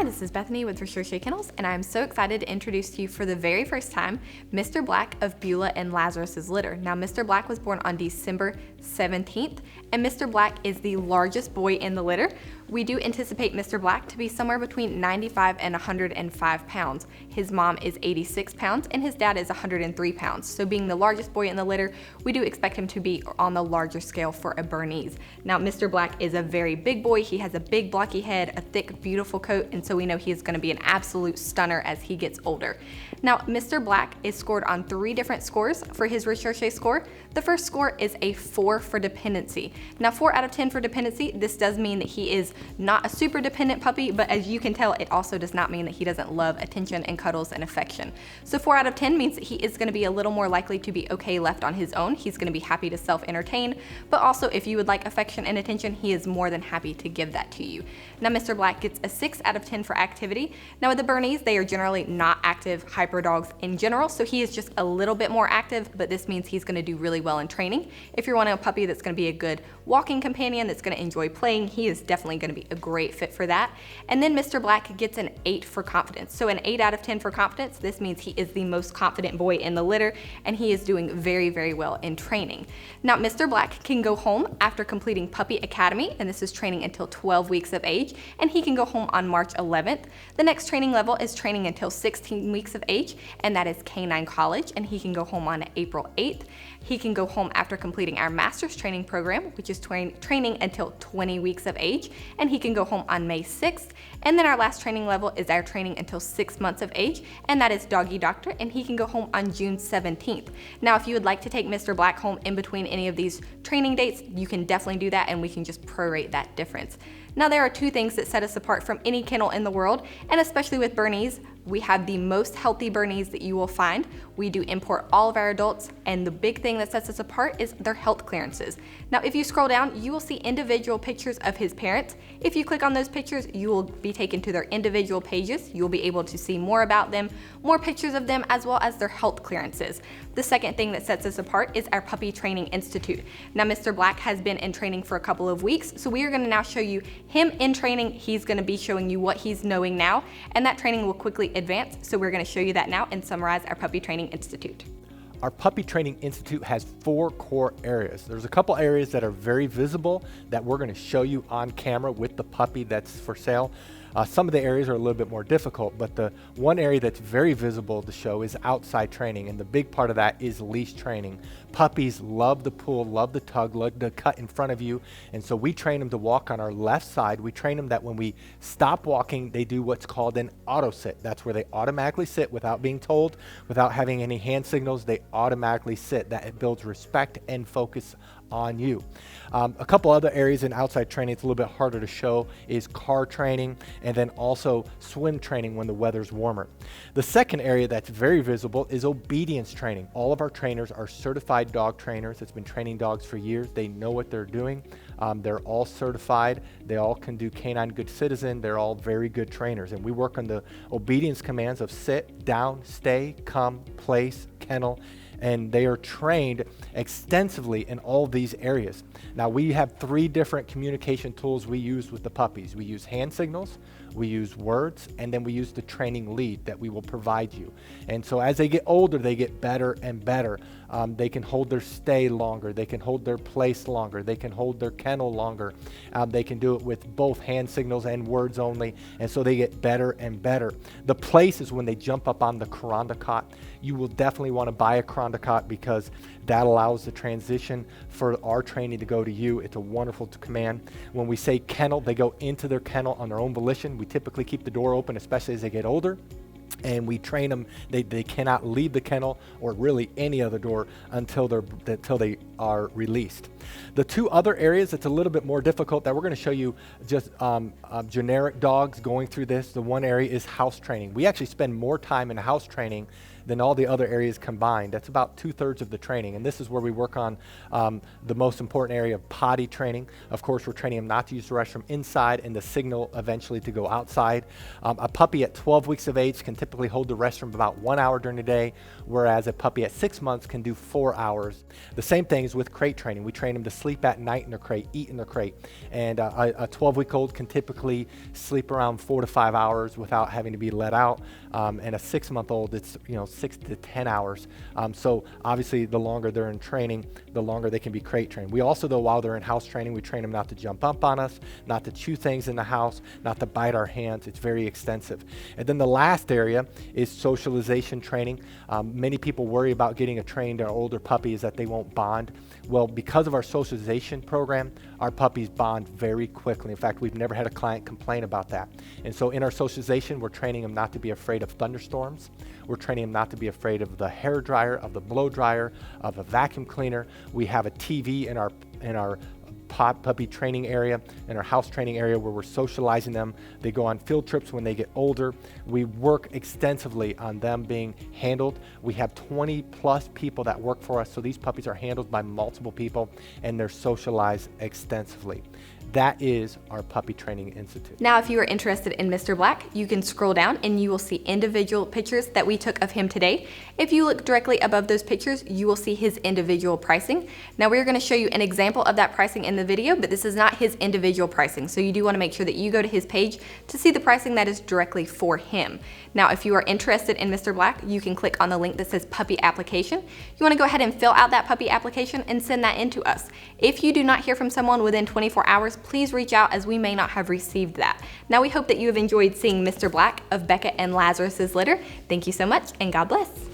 Hi, this is Bethany with Recherche Kennels, and I'm so excited to introduce to you for the very first time Mr. Black of Beulah and Lazarus's litter. Now, Mr. Black was born on December 17th, and Mr. Black is the largest boy in the litter. We do anticipate Mr. Black to be somewhere between 95 and 105 pounds. His mom is 86 pounds, and his dad is 103 pounds. So being the largest boy in the litter, we do expect him to be on the larger scale for a Bernese. Now, Mr. Black is a very big boy. He has a big blocky head, a thick, beautiful coat, and so we know he is going to be an absolute stunner as he gets older. Now, Mr. Black is scored on 3 different scores for his Recherche score. The first score is a 4 for dependency. Now, 4 out of 10 for dependency, this does mean that he is not a super dependent puppy, but as you can tell, it also does not mean that he doesn't love attention and cuddles and affection. So 4 out of 10 means that he is going to be a little more likely to be okay left on his own. He's going to be happy to self-entertain, but also if you would like affection and attention, he is more than happy to give that to you. Now, Mr. Black gets a 6 out of 10 for activity. Now, with the Bernese, they are generally not active hyper dogs in general, so he is just a little bit more active, but this means he's going to do really well in training. If you're wanting a puppy that's going to be a good walking companion, that's going to enjoy playing, he is definitely going to be a great fit for that. And then Mr. Black gets an 8 for confidence. So an 8 out of 10 for confidence, this means he is the most confident boy in the litter, and he is doing very, very well in training. Now, Mr. Black can go home after completing Puppy Academy, and this is training until 12 weeks of age, and he can go home on March 11th. The next training level is training until 16 weeks of age, and that is Canine College, and he can go home on April 8th. He can go home after completing our master's training program, which is training until 20 weeks of age, and he can go home on May 6th. And then our last training level is our training until 6 months of age, and that is Doggy Doctor, and he can go home on June 17th. Now, if you would like to take Mr. Black home in between any of these training dates, you can definitely do that, and we can just prorate that difference. Now, there are 2 things that set us apart from any kennel in the world, and especially with Bernese, we have the most healthy Bernese that you will find. We do import all of our adults, and the big thing that sets us apart is their health clearances. Now, if you scroll down, you will see individual pictures of his parents. If you click on those pictures, you will be taken to their individual pages. You'll be able to see more about them, more pictures of them, as well as their health clearances. The second thing that sets us apart is our Puppy Training Institute. Now, Mr. Black has been in training for a couple of weeks, so we are going to now show you him in training. He's going to be showing you what he's knowing now, and that training will quickly advance. So we're going to show you that now and summarize our Puppy Training Institute. Our Puppy Training Institute has 4 core areas. There's a couple areas that are very visible that we're going to show you on camera with the puppy that's for sale. Some of the areas are a little bit more difficult, but the one area that's very visible to show is outside training, and the big part of that is leash training. Puppies love the pull, love the tug, love the cut in front of you, and so we train them to walk on our left side. We train them that when we stop walking, they do what's called an auto sit. That's where they automatically sit without being told, without having any hand signals. They automatically sit. That builds respect and focus on you. A couple other areas in outside training it's a little bit harder to show is car training, and then also swim training when the weather's warmer. The second area that's very visible is obedience training. All of our trainers are certified dog trainers that's been training dogs for years. They know what they're doing. They're all certified. They all can do Canine Good Citizen. They're all very good trainers, and we work on the obedience commands of sit, down, stay, come, place, kennel, and they are trained extensively in all these areas. Now, we have 3 different communication tools we use with the puppies. We use hand signals, we use words, and then we use the training lead that we will provide you. And so as they get older, they get better and better. They can hold their stay longer, they can hold their place longer, they can hold their kennel longer. They can do it with both hand signals and words only, and so they get better and better. The place is when they jump up on the Kuranda cot. You will definitely want to buy a Kuranda cot because that allows the transition for our training to go to you. It's a wonderful command. When we say kennel, they go into their kennel on their own volition. We typically keep the door open, especially as they get older. And we train them, they cannot leave the kennel or really any other door until they are released. The 2 other areas that's a little bit more difficult that we're going to show you just generic dogs going through this. The one area is house training. We actually spend more time in house training than all the other areas combined. That's about 2/3 of the training, and this is where we work on the most important area of potty training. Of course, we're training them not to use the restroom inside and the signal eventually to go outside. A puppy at 12 weeks of age can typically hold the restroom about 1 hour during the day, whereas a puppy at 6 months can do 4 hours. The same thing is with crate training. We train them to sleep at night in their crate, eat in their crate. And a 12-week-old can typically sleep around 4 to 5 hours without having to be let out. And a 6-month-old, it's 6 to 10 hours. So obviously the longer they're in training, the longer they can be crate trained. We also, though, while they're in house training, we train them not to jump up on us, not to chew things in the house, not to bite our hands. It's very extensive. And then the last area is socialization training. Many people worry about getting a trained or older puppy is that they won't bond. Well, because of our socialization program, our puppies bond very quickly. In fact, we've never had a client complain about that. And so in our socialization, we're training them not to be afraid of thunderstorms. We're training them not to be afraid of the hair dryer, of the blow dryer, of a vacuum cleaner. We have a TV in our puppy training area, in our house training area, where we're socializing them. They go on field trips when they get older. We work extensively on them being handled. We have 20 plus people that work for us, so these puppies are handled by multiple people and they're socialized extensively. That is our Puppy Training Institute. Now, if you are interested in Mr. Black, you can scroll down and you will see individual pictures that we took of him today. If you look directly above those pictures, you will see his individual pricing. Now, we're going to show you an example of that pricing in the video, but this is not his individual pricing. So you do want to make sure that you go to his page to see the pricing that is directly for him. Now, if you are interested in Mr. Black, you can click on the link that says puppy application. You want to go ahead and fill out that puppy application and send that in to us. If you do not hear from someone within 24 hours, please reach out, as we may not have received that. Now, we hope that you have enjoyed seeing Mr. Black of Becca and Lazarus's litter. Thank you so much, and God bless.